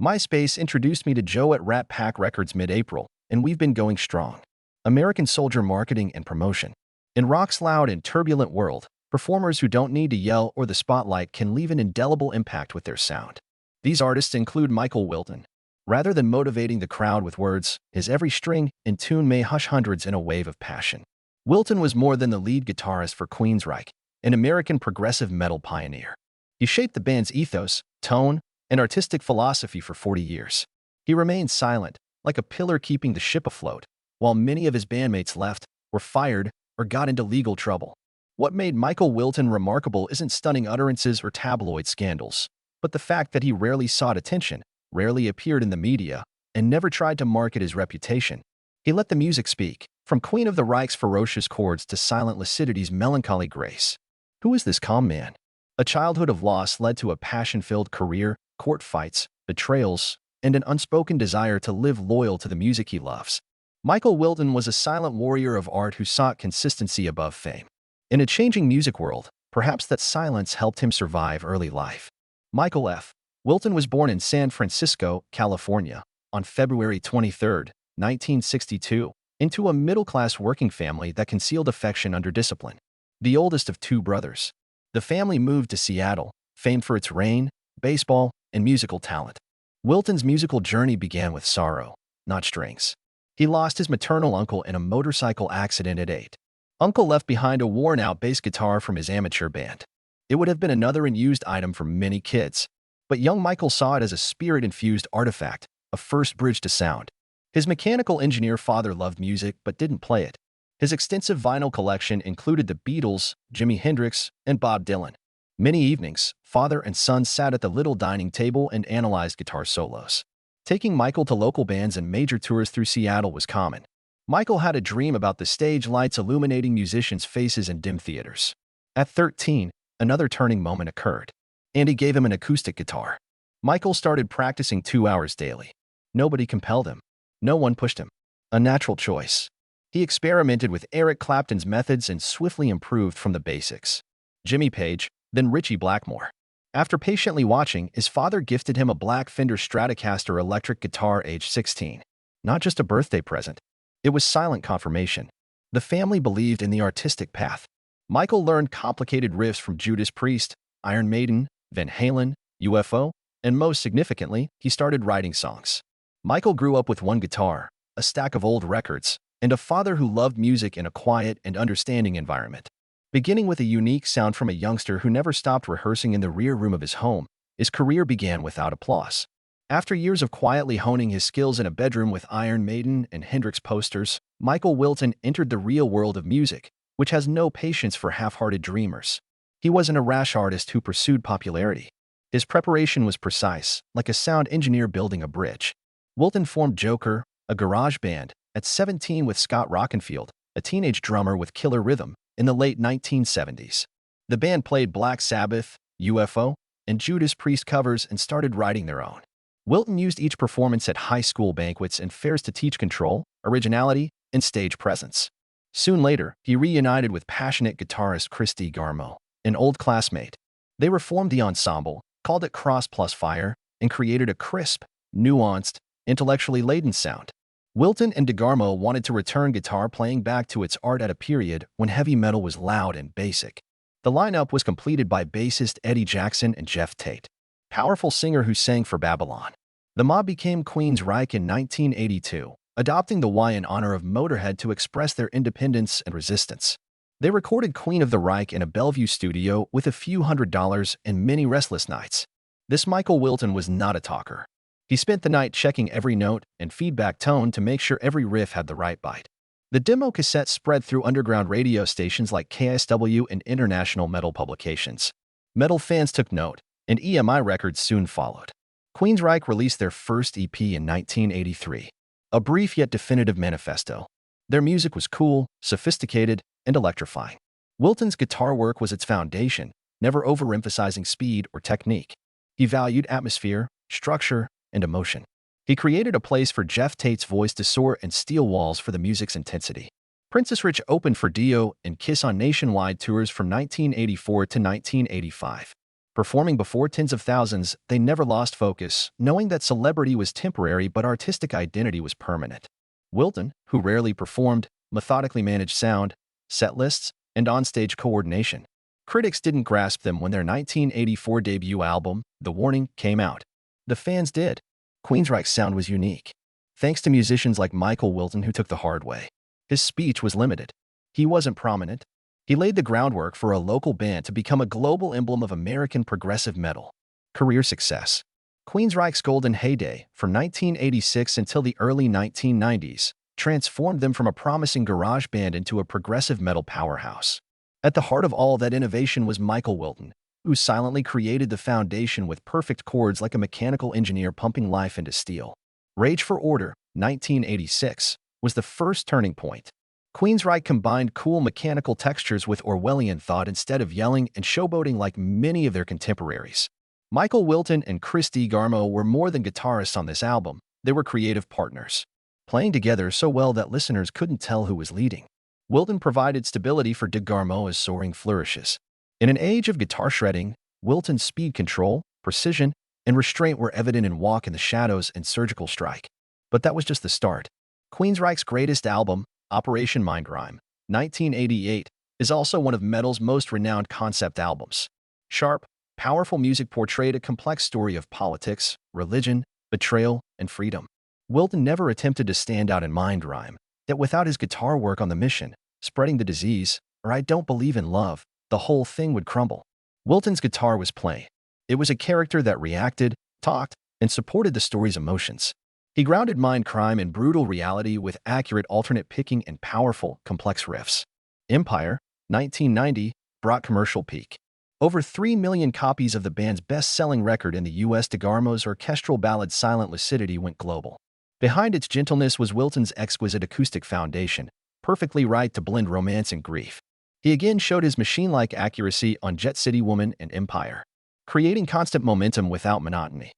MySpace introduced me to Joe at Rat Pack Records mid-April, and we've been going strong. American Soldier marketing and promotion. In rock's loud and turbulent world, performers who don't need to yell or the spotlight can leave an indelible impact with their sound. These artists include Michael Wilton. Rather than motivating the crowd with words, his every string and tune may hush hundreds in a wave of passion. Wilton was more than the lead guitarist for Queensryche, an American progressive metal pioneer. He shaped the band's ethos, tone, and artistic philosophy for 40 years. He remained silent, like a pillar keeping the ship afloat, while many of his bandmates left, were fired, or got into legal trouble. What made Michael Wilton remarkable isn't stunning utterances or tabloid scandals, but the fact that he rarely sought attention, rarely appeared in the media, and never tried to market his reputation. He let the music speak, from Queen of the Reich's ferocious chords to Silent Lucidity's melancholy grace. Who is this calm man? A childhood of loss led to a passion-filled career, court fights, betrayals, and an unspoken desire to live loyal to the music he loves. Michael Wilton was a silent warrior of art who sought consistency above fame. In a changing music world, perhaps that silence helped him survive early life. Michael F. Wilton was born in San Francisco, California, on February 23, 1962, into a middle-class working family that concealed affection under discipline. The oldest of two brothers, the family moved to Seattle, famed for its rain, baseball, and musical talent. Wilton's musical journey began with sorrow, not strings. He lost his maternal uncle in a motorcycle accident at 8. Uncle left behind a worn-out bass guitar from his amateur band. It would have been another unused item for many kids, but young Michael saw it as a spirit-infused artifact, a first bridge to sound. His mechanical engineer father loved music but didn't play it. His extensive vinyl collection included the Beatles, Jimi Hendrix, and Bob Dylan. Many evenings, father and son sat at the little dining table and analyzed guitar solos. Taking Michael to local bands and major tours through Seattle was common. Michael had a dream about the stage lights illuminating musicians' faces in dim theaters. At 13, another turning moment occurred. Andy gave him an acoustic guitar. Michael started practicing 2 hours daily. Nobody compelled him. No one pushed him. A natural choice. He experimented with Eric Clapton's methods and swiftly improved from the basics. Jimmy Page, then Ritchie Blackmore. After patiently watching, his father gifted him a black Fender Stratocaster electric guitar aged 16. Not just a birthday present. It was silent confirmation. The family believed in the artistic path. Michael learned complicated riffs from Judas Priest, Iron Maiden, Van Halen, UFO, and most significantly, he started writing songs. Michael grew up with one guitar, a stack of old records, and a father who loved music in a quiet and understanding environment. Beginning with a unique sound from a youngster who never stopped rehearsing in the rear room of his home, his career began without applause. After years of quietly honing his skills in a bedroom with Iron Maiden and Hendrix posters, Michael Wilton entered the real world of music, which has no patience for half-hearted dreamers. He wasn't a rash artist who pursued popularity. His preparation was precise, like a sound engineer building a bridge. Wilton formed Joker, a garage band, at 17 with Scott Rockenfield, a teenage drummer with killer rhythm, in the late 1970s. The band played Black Sabbath, UFO, and Judas Priest covers and started writing their own. Wilton used each performance at high school banquets and fairs to teach control, originality, and stage presence. Soon later, he reunited with passionate guitarist Christy Garmo, an old classmate. They reformed the ensemble, called it Cross Plus Fire, and created a crisp, nuanced, intellectually laden sound. Wilton and DeGarmo wanted to return guitar playing back to its art at a period when heavy metal was loud and basic. The lineup was completed by bassist Eddie Jackson and Jeff Tate, powerful singer who sang for Babylon. The mob became Queensryche in 1982, adopting the Y in honor of Motorhead to express their independence and resistance. They recorded Queen of the Reich in a Bellevue studio with a few $100s and many restless nights. This Michael Wilton was not a talker. He spent the night checking every note and feedback tone to make sure every riff had the right bite. The demo cassette spread through underground radio stations like KSW and international metal publications. Metal fans took note, and EMI Records soon followed. Queensryche released their first EP in 1983, a brief yet definitive manifesto. Their music was cool, sophisticated, and electrifying. Wilton's guitar work was its foundation, never overemphasizing speed or technique. He valued atmosphere, structure, and emotion. He created a place for Jeff Tate's voice to soar and steel walls for the music's intensity. Princess Rich opened for Dio and Kiss on nationwide tours from 1984 to 1985. Performing before tens of thousands, they never lost focus, knowing that celebrity was temporary but artistic identity was permanent. Wilton, who rarely performed, methodically managed sound, set lists, and onstage coordination. Critics didn't grasp them when their 1984 debut album, The Warning, came out. The fans did. Queensryche's sound was unique, thanks to musicians like Michael Wilton who took the hard way. His speech was limited. He wasn't prominent. He laid the groundwork for a local band to become a global emblem of American progressive metal. Career success. Queensryche's golden heyday, from 1986 until the early 1990s, transformed them from a promising garage band into a progressive metal powerhouse. At the heart of all that innovation was Michael Wilton, who silently created the foundation with perfect chords like a mechanical engineer pumping life into steel. Rage for Order, 1986, was the first turning point. Queensryche combined cool mechanical textures with Orwellian thought instead of yelling and showboating like many of their contemporaries. Michael Wilton and Chris DeGarmo were more than guitarists on this album, they were creative partners, playing together so well that listeners couldn't tell who was leading. Wilton provided stability for DeGarmo's soaring flourishes. In an age of guitar shredding, Wilton's speed control, precision, and restraint were evident in Walk in the Shadows and Surgical Strike. But that was just the start. Queensryche's greatest album, Operation Mindcrime, 1988, is also one of metal's most renowned concept albums. Sharp, powerful music portrayed a complex story of politics, religion, betrayal, and freedom. Wilton never attempted to stand out in Mindcrime, yet without his guitar work on the mission, spreading the disease, or I Don't Believe in Love, the whole thing would crumble. Wilton's guitar was play. It was a character that reacted, talked, and supported the story's emotions. He grounded Mindcrime in brutal reality with accurate alternate picking and powerful, complex riffs. Empire, 1990, brought commercial peak. Over 3 million copies of the band's best-selling record in the U.S. DeGarmo's orchestral ballad Silent Lucidity went global. Behind its gentleness was Wilton's exquisite acoustic foundation, perfectly right to blend romance and grief. He again showed his machine-like accuracy on Jet City Woman and Empire, creating constant momentum without monotony.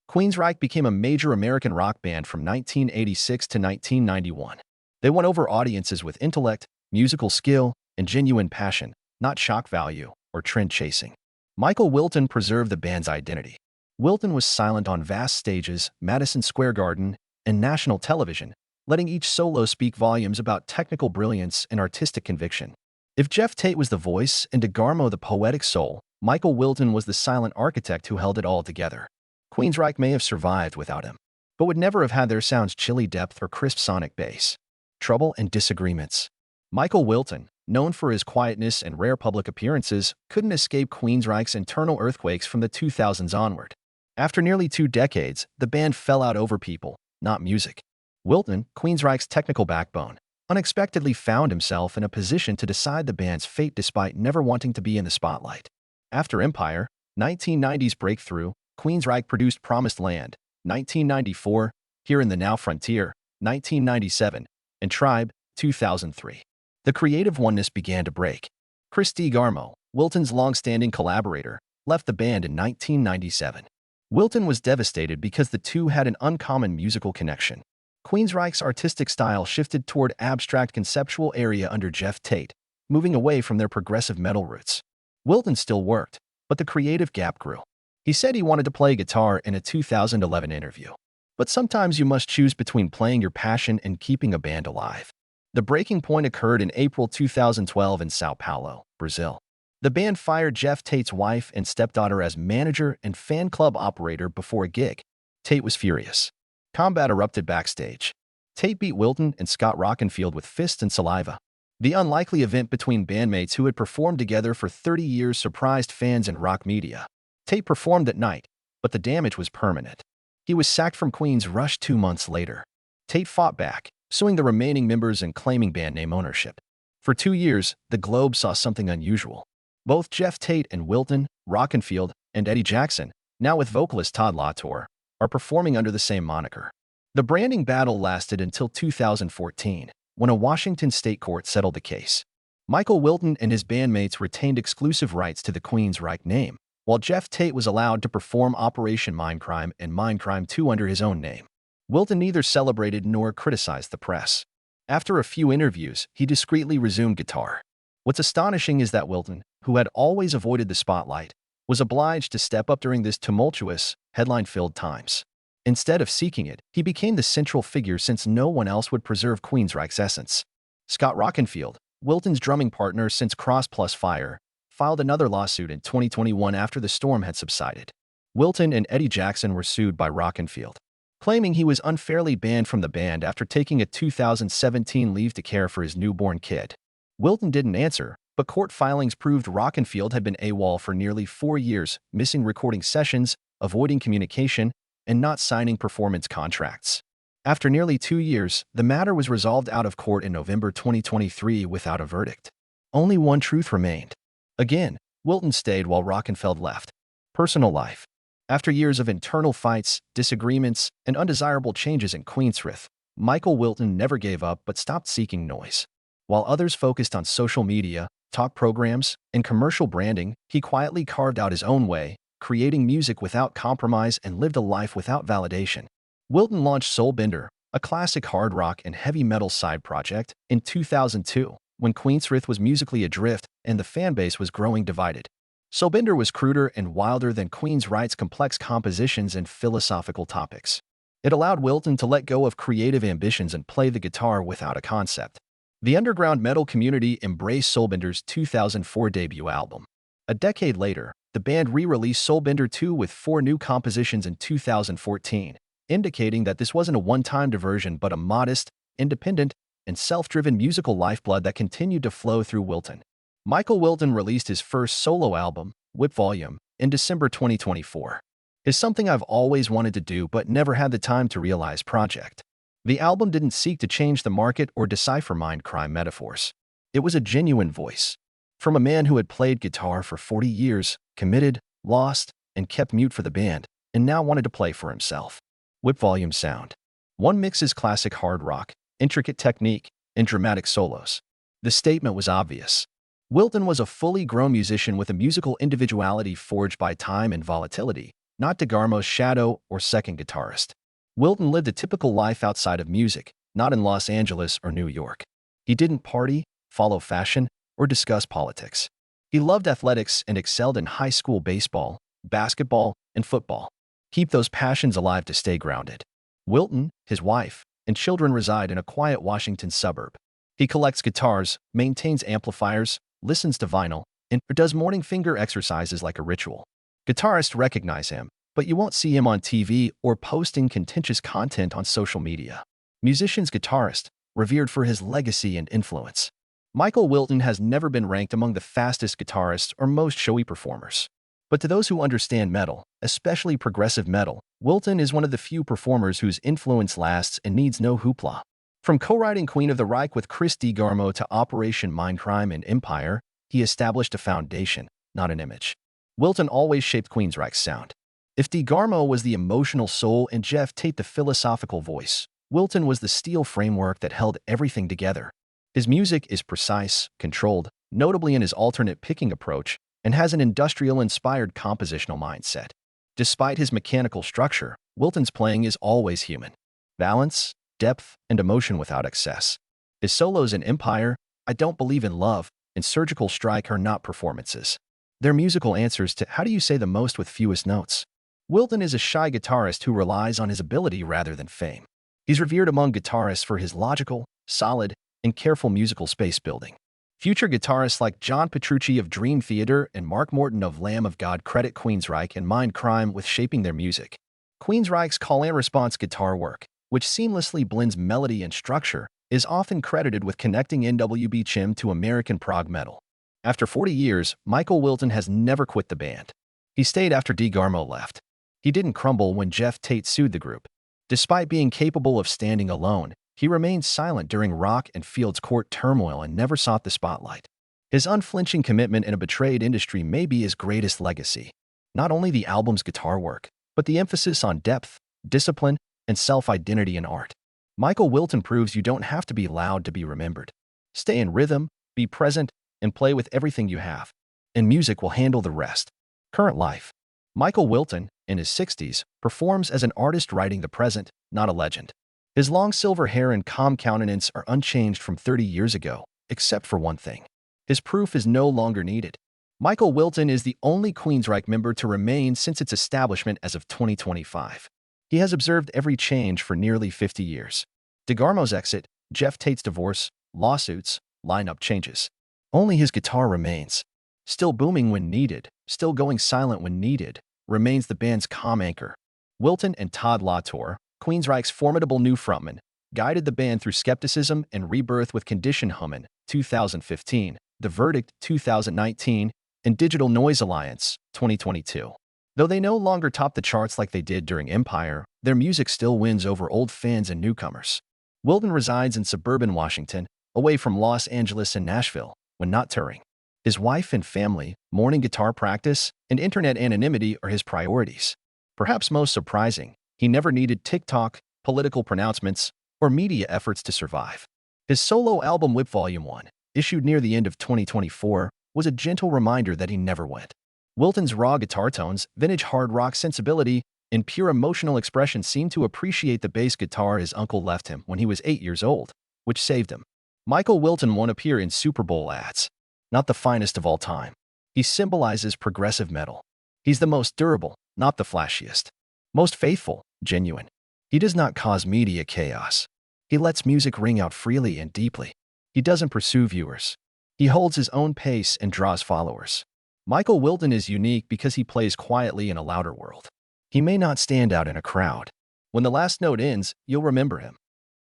Queensryche became a major American rock band from 1986 to 1991. They won over audiences with intellect, musical skill, and genuine passion, not shock value or trend chasing. Michael Wilton preserved the band's identity. Wilton was silent on vast stages, Madison Square Garden, and national television, letting each solo speak volumes about technical brilliance and artistic conviction. If Jeff Tate was the voice and DeGarmo the poetic soul, Michael Wilton was the silent architect who held it all together. Queensryche may have survived without him, but would never have had their sound's chilly depth or crisp sonic bass. Trouble and disagreements. Michael Wilton, known for his quietness and rare public appearances, couldn't escape Queensryche's internal earthquakes from the 2000s onward. After nearly 2 decades, the band fell out over people, not music. Wilton, Queensryche's technical backbone, unexpectedly found himself in a position to decide the band's fate despite never wanting to be in the spotlight. After Empire, 1990s breakthrough, Queensryche produced Promised Land, 1994, Here in the Now Frontier, 1997, and Tribe, 2003. The creative oneness began to break. Chris DeGarmo, Wilton's long-standing collaborator, left the band in 1997. Wilton was devastated because the two had an uncommon musical connection. Queensryche's artistic style shifted toward abstract conceptual area under Jeff Tate, moving away from their progressive metal roots. Wilton still worked, but the creative gap grew. He said he wanted to play guitar in a 2011 interview. But sometimes you must choose between playing your passion and keeping a band alive. The breaking point occurred in April 2012 in Sao Paulo, Brazil. The band fired Jeff Tate's wife and stepdaughter as manager and fan club operator before a gig. Tate was furious. Combat erupted backstage. Tate beat Wilton and Scott Rockenfield with fists and saliva. The unlikely event between bandmates who had performed together for 30 years surprised fans and rock media. Tate performed that night, but the damage was permanent. He was sacked from Queen's Rush 2 months later. Tate fought back, suing the remaining members and claiming band name ownership. For 2 years, the Globe saw something unusual. Both Jeff Tate and Wilton, Rockenfield, and Eddie Jackson, now with vocalist Todd Latour, are performing under the same moniker. The branding battle lasted until 2014, when a Washington state court settled the case. Michael Wilton and his bandmates retained exclusive rights to the Queensryche name, while Jeff Tate was allowed to perform Operation Mindcrime and Mindcrime 2 under his own name. Wilton neither celebrated nor criticized the press. After a few interviews, he discreetly resumed guitar. What's astonishing is that Wilton, who had always avoided the spotlight, was obliged to step up during this tumultuous, headline-filled times. Instead of seeking it, he became the central figure since no one else would preserve Queensryche's essence. Scott Rockenfield, Wilton's drumming partner since Cross Plus Fire, filed another lawsuit in 2021 after the storm had subsided. Wilton and Eddie Jackson were sued by Rockenfield, claiming he was unfairly banned from the band after taking a 2017 leave to care for his newborn kid. Wilton didn't answer, but court filings proved Rockenfield had been AWOL for nearly 4 years, missing recording sessions, avoiding communication, and not signing performance contracts. After nearly 2 years, the matter was resolved out of court in November 2023 without a verdict. Only one truth remained. Again, Wilton stayed while Rockenfield left. Personal life. After years of internal fights, disagreements, and undesirable changes in Queensrÿche, Michael Wilton never gave up but stopped seeking noise. While others focused on social media, talk programs, and commercial branding, he quietly carved out his own way, creating music without compromise and lived a life without validation. Wilton launched Soulbender, a classic hard rock and heavy metal side project, in 2002, when Queensrÿche was musically adrift and the fanbase was growing divided. Soulbender was cruder and wilder than Queensrÿche's complex compositions and philosophical topics. It allowed Wilton to let go of creative ambitions and play the guitar without a concept. The underground metal community embraced Soulbender's 2004 debut album. A decade later, the band re-released Soulbender 2 with 4 new compositions in 2014, indicating that this wasn't a one-time diversion but a modest, independent, and self-driven musical lifeblood that continued to flow through Wilton. Michael Wilton released his first solo album, Whip Volume, in December 2024. It's something I've always wanted to do but never had the time to realize project. The album didn't seek to change the market or decipher mind crime metaphors. It was a genuine voice. From a man who had played guitar for 40 years, committed, lost, and kept mute for the band, and now wanted to play for himself. Whip Volume sound. One mixes classic hard rock, intricate technique, and dramatic solos. The statement was obvious. Wilton was a fully grown musician with a musical individuality forged by time and volatility, not DeGarmo's shadow or second guitarist. Wilton lived a typical life outside of music, not in Los Angeles or New York. He didn't party, follow fashion, or discuss politics. He loved athletics and excelled in high school baseball, basketball, and football. Keep those passions alive to stay grounded. Wilton, his wife, and children reside in a quiet Washington suburb. He collects guitars, maintains amplifiers, listens to vinyl, and does morning finger exercises like a ritual. Guitarists recognize him, but you won't see him on TV or posting contentious content on social media. Musician's guitarist, revered for his legacy and influence. Michael Wilton has never been ranked among the fastest guitarists or most showy performers. But to those who understand metal, especially progressive metal, Wilton is one of the few performers whose influence lasts and needs no hoopla. From co-writing Queen of the Reich with Chris DeGarmo to Operation Mindcrime and Empire, he established a foundation, not an image. Wilton always shaped Queensryche's sound. If DeGarmo was the emotional soul and Jeff Tate the philosophical voice, Wilton was the steel framework that held everything together. His music is precise, controlled, notably in his alternate picking approach, and has an industrial-inspired compositional mindset. Despite his mechanical structure, Wilton's playing is always human. Balance, depth, and emotion without excess. His solos in Empire, I Don't Believe in Love, and Surgical Strike are not performances. They're musical answers to how do you say the most with fewest notes. Wilton is a shy guitarist who relies on his ability rather than fame. He's revered among guitarists for his logical, solid, and careful musical space building. Future guitarists like John Petrucci of Dream Theater and Mark Morton of Lamb of God credit Queensryche and Mindcrime with shaping their music. Queensryche's call-and-response guitar work, which seamlessly blends melody and structure, is often credited with connecting NWB Chim to American prog metal. After 40 years, Michael Wilton has never quit the band. He stayed after DeGarmo left. He didn't crumble when Jeff Tate sued the group. Despite being capable of standing alone, he remained silent during Rock and Field's court turmoil and never sought the spotlight. His unflinching commitment in a betrayed industry may be his greatest legacy. Not only the album's guitar work, but the emphasis on depth, discipline, and self-identity in art. Michael Wilton proves you don't have to be loud to be remembered. Stay in rhythm, be present, and play with everything you have. And music will handle the rest. Current life. Michael Wilton, in his 60s, performs as an artist writing the present, not a legend. His long silver hair and calm countenance are unchanged from 30 years ago, except for one thing. His proof is no longer needed. Michael Wilton is the only Queensryche member to remain since its establishment as of 2025. He has observed every change for nearly 50 years. DeGarmo's exit, Jeff Tate's divorce, lawsuits, lineup changes. Only his guitar remains. Still booming when needed, still going silent when needed, remains the band's calm anchor. Wilton and Todd Latour, Queensryche's formidable new frontman, guided the band through skepticism and rebirth with Condition Hummin' 2015, The Verdict 2019, and Digital Noise Alliance 2022. Though they no longer top the charts like they did during Empire, their music still wins over old fans and newcomers. Wilton resides in suburban Washington, away from Los Angeles and Nashville, when not touring. His wife and family, morning guitar practice, and internet anonymity are his priorities. Perhaps most surprising, he never needed TikTok, political pronouncements, or media efforts to survive. His solo album Whip Volume 1, issued near the end of 2024, was a gentle reminder that he never went. Wilton's raw guitar tones, vintage hard rock sensibility, and pure emotional expression seemed to appreciate the bass guitar his uncle left him when he was 8 years old, which saved him. Michael Wilton won't appear in Super Bowl ads. Not the finest of all time. He symbolizes progressive metal. He's the most durable, not the flashiest. Most faithful, genuine. He does not cause media chaos. He lets music ring out freely and deeply. He doesn't pursue viewers. He holds his own pace and draws followers. Michael Wilton is unique because he plays quietly in a louder world. He may not stand out in a crowd. When the last note ends, you'll remember him.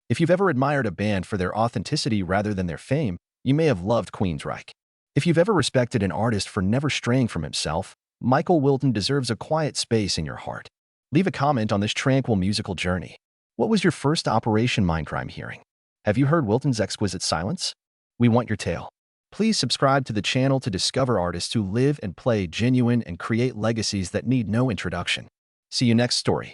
If you've ever admired a band for their authenticity rather than their fame, you may have loved Queensryche. If you've ever respected an artist for never straying from himself, Michael Wilton deserves a quiet space in your heart. Leave a comment on this tranquil musical journey. What was your first Operation Mindcrime hearing? Have you heard Wilton's exquisite silence? We want your tale. Please subscribe to the channel to discover artists who live and play genuine and create legacies that need no introduction. See you next story.